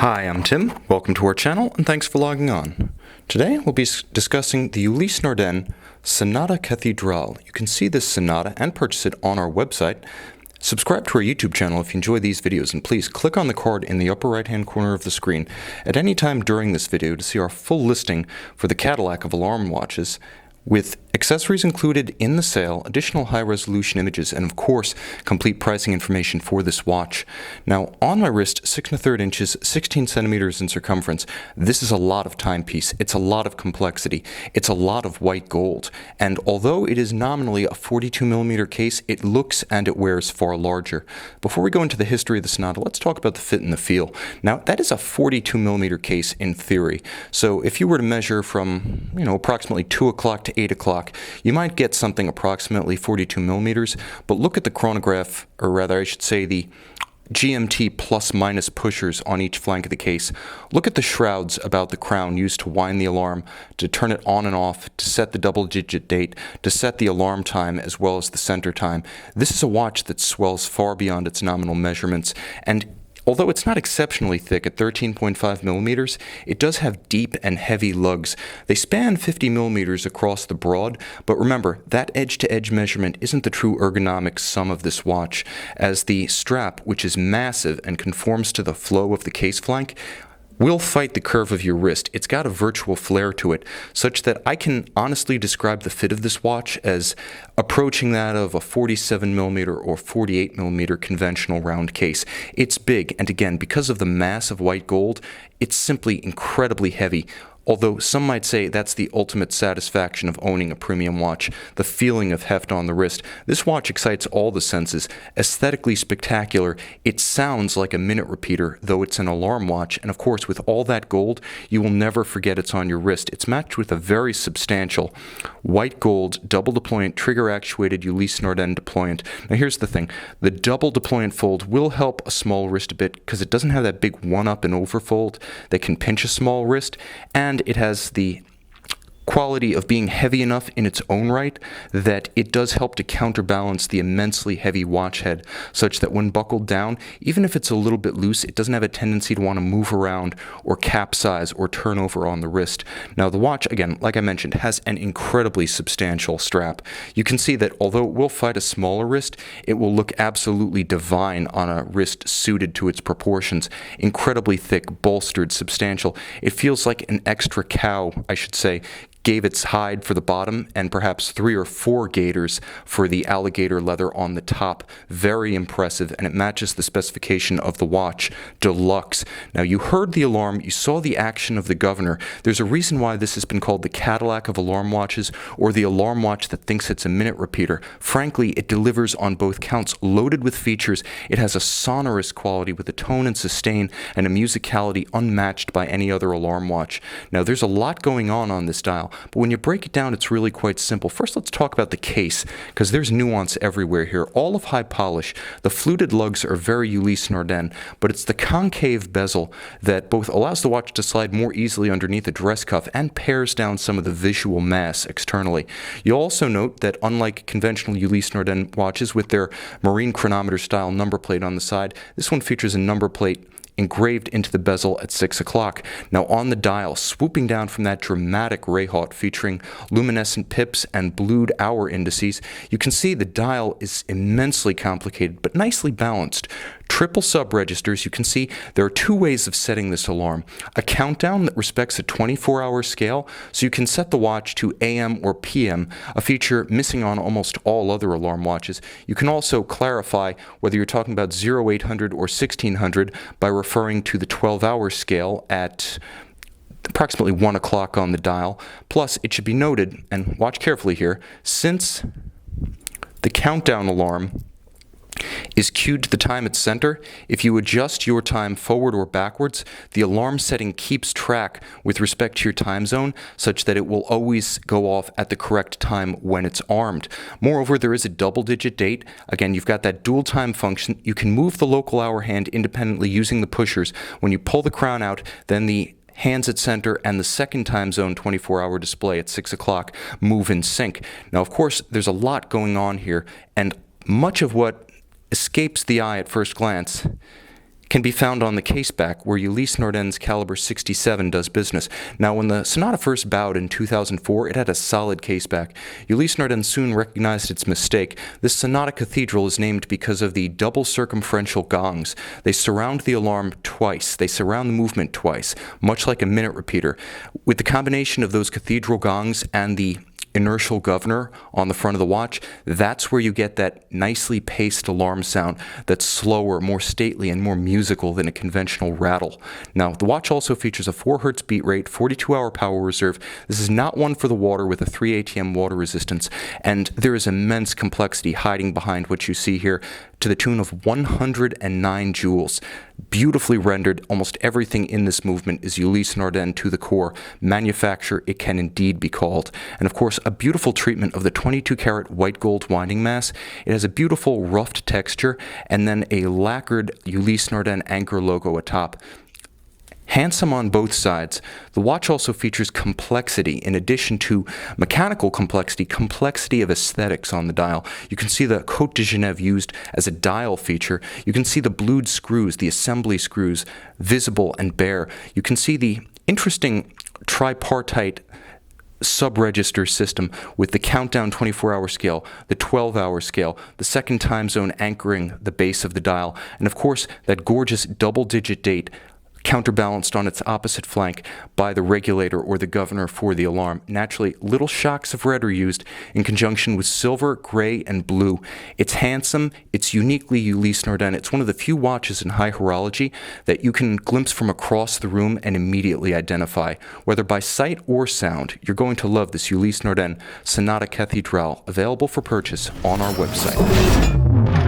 Hi, I'm Tim. Welcome to our channel, and thanks for logging on. Today, we'll be discussing the Ulysse Nardin Sonata Cathedral. You can see this sonata and purchase it on our website. Subscribe to our YouTube channel if you enjoy these videos, and please click on the card in the upper right-hand corner of the screen at any time during this video to see our full listing for the Cadillac of alarm watches, with accessories included in the sale, additional high-resolution images, and of course, complete pricing information for this watch. Now, on my wrist, 6 1/3 inches, 16 centimeters in circumference, this is a lot of timepiece. It's a lot of complexity. It's a lot of white gold. And although it is nominally a 42mm case, it looks and it wears far larger. Before we go into the history of the Sonata, let's talk about the fit and the feel. Now, that is a 42mm case in theory. So if you were to measure from, approximately 2 o'clock to 8 o'clock, you might get something approximately 42mm, but look at the chronograph, or rather I should say the GMT plus minus pushers on each flank of the case. Look at the shrouds about the crown used to wind the alarm, to turn it on and off, to set the double-digit date, to set the alarm time as well as the center time. This is a watch that swells far beyond its nominal measurements, and although it's not exceptionally thick at 13.5mm, it does have deep and heavy lugs. They span 50mm across the broad, but remember, that edge-to-edge measurement isn't the true ergonomic sum of this watch, as the strap, which is massive and conforms to the flow of the case flank, will fight the curve of your wrist. It's got a virtual flare to it, such that I can honestly describe the fit of this watch as approaching that of a 47mm or 48mm conventional round case. It's big, and again, because of the mass of white gold, it's simply incredibly heavy. Although some might say that's the ultimate satisfaction of owning a premium watch, the feeling of heft on the wrist. This watch excites all the senses. Aesthetically spectacular, it sounds like a minute repeater, though it's an alarm watch, and of course with all that gold, you will never forget it's on your wrist. It's matched with a very substantial white gold double deployant trigger actuated Ulysse Nardin deployant. Now here's the thing, the double deployant fold will help a small wrist a bit because it doesn't have that big one-up and overfold that can pinch a small wrist, and it has the quality of being heavy enough in its own right that it does help to counterbalance the immensely heavy watch head, such that when buckled down, even if it's a little bit loose, it doesn't have a tendency to want to move around or capsize or turn over on the wrist. Now the watch, again, like I mentioned, has an incredibly substantial strap. You can see that although it will fight a smaller wrist, it will look absolutely divine on a wrist suited to its proportions. Incredibly thick, bolstered, substantial. It feels like an extra cow, I should say, gave its hide for the bottom and perhaps 3 or 4 gaiters for the alligator leather on the top. Very impressive, and it matches the specification of the watch, deluxe. Now you heard the alarm, you saw the action of the governor. There's a reason why this has been called the Cadillac of alarm watches, or the alarm watch that thinks it's a minute repeater. Frankly, it delivers on both counts, loaded with features. It has a sonorous quality with a tone and sustain and a musicality unmatched by any other alarm watch. Now there's a lot going on this dial, but when you break it down, it's really quite simple. First, let's talk about the case, because there's nuance everywhere here. All of high polish. The fluted lugs are very Ulysse Nardin, but it's the concave bezel that both allows the watch to slide more easily underneath a dress cuff and pares down some of the visual mass externally. You'll also note that unlike conventional Ulysse Nardin watches with their marine chronometer style number plate on the side, this one features a number plate engraved into the bezel at 6 o'clock. Now on the dial, swooping down from that dramatic Rayhaut featuring luminescent pips and blued hour indices, you can see the dial is immensely complicated but nicely balanced. Triple sub-registers, you can see there are 2 ways of setting this alarm. A countdown that respects a 24-hour scale, so you can set the watch to AM or PM, a feature missing on almost all other alarm watches. You can also clarify whether you're talking about 0800 or 1600 by referring to the 12-hour scale at approximately 1 o'clock on the dial. Plus, it should be noted, and watch carefully here, since the countdown alarm is cued to the time at center, if you adjust your time forward or backwards, the alarm setting keeps track with respect to your time zone such that it will always go off at the correct time when it's armed. Moreover, there is a double-digit date. Again, you've got that dual time function. You can move the local hour hand independently using the pushers. When you pull the crown out, then the hands at center and the second time zone 24-hour display at 6 o'clock move in sync. Now, of course, there's a lot going on here, and much of what escapes the eye at first glance can be found on the caseback where Ulysse Nardin's caliber 67 does business. Now, when the Sonata first bowed in 2004, it had a solid caseback. Ulysse Nardin soon recognized its mistake. This Sonata Cathedral is named because of the double circumferential gongs. They surround the alarm twice. They surround the movement twice, much like a minute repeater. With the combination of those cathedral gongs and the inertial governor on the front of the watch, that's where you get that nicely paced alarm sound that's slower, more stately, and more musical than a conventional rattle. Now, the watch also features a 4 Hz beat rate, 42-hour power reserve. This is not one for the water with a 3 ATM water resistance, and there is immense complexity hiding behind what you see here to the tune of 109 joules. Beautifully rendered, almost everything in this movement is Ulysse Nardin to the core. Manufacture, it can indeed be called. And of course, a beautiful treatment of the 22-karat white gold winding mass. It has a beautiful roughed texture, and then a lacquered Ulysse Nardin anchor logo atop. Handsome on both sides, the watch also features complexity. In addition to mechanical complexity of aesthetics on the dial. You can see the Côte de Genève used as a dial feature. You can see the blued screws, the assembly screws, visible and bare. You can see the interesting tripartite sub-register system with the countdown 24-hour scale, the 12-hour scale, the second time zone anchoring the base of the dial, and of course that gorgeous double-digit date counterbalanced on its opposite flank by the regulator or the governor for the alarm. Naturally, little shocks of red are used in conjunction with silver, gray, and blue. It's handsome, it's uniquely Ulysse Nardin. It's one of the few watches in high horology that you can glimpse from across the room and immediately identify. Whether by sight or sound, you're going to love this Ulysse Nardin Sonata Cathedral, available for purchase on our website.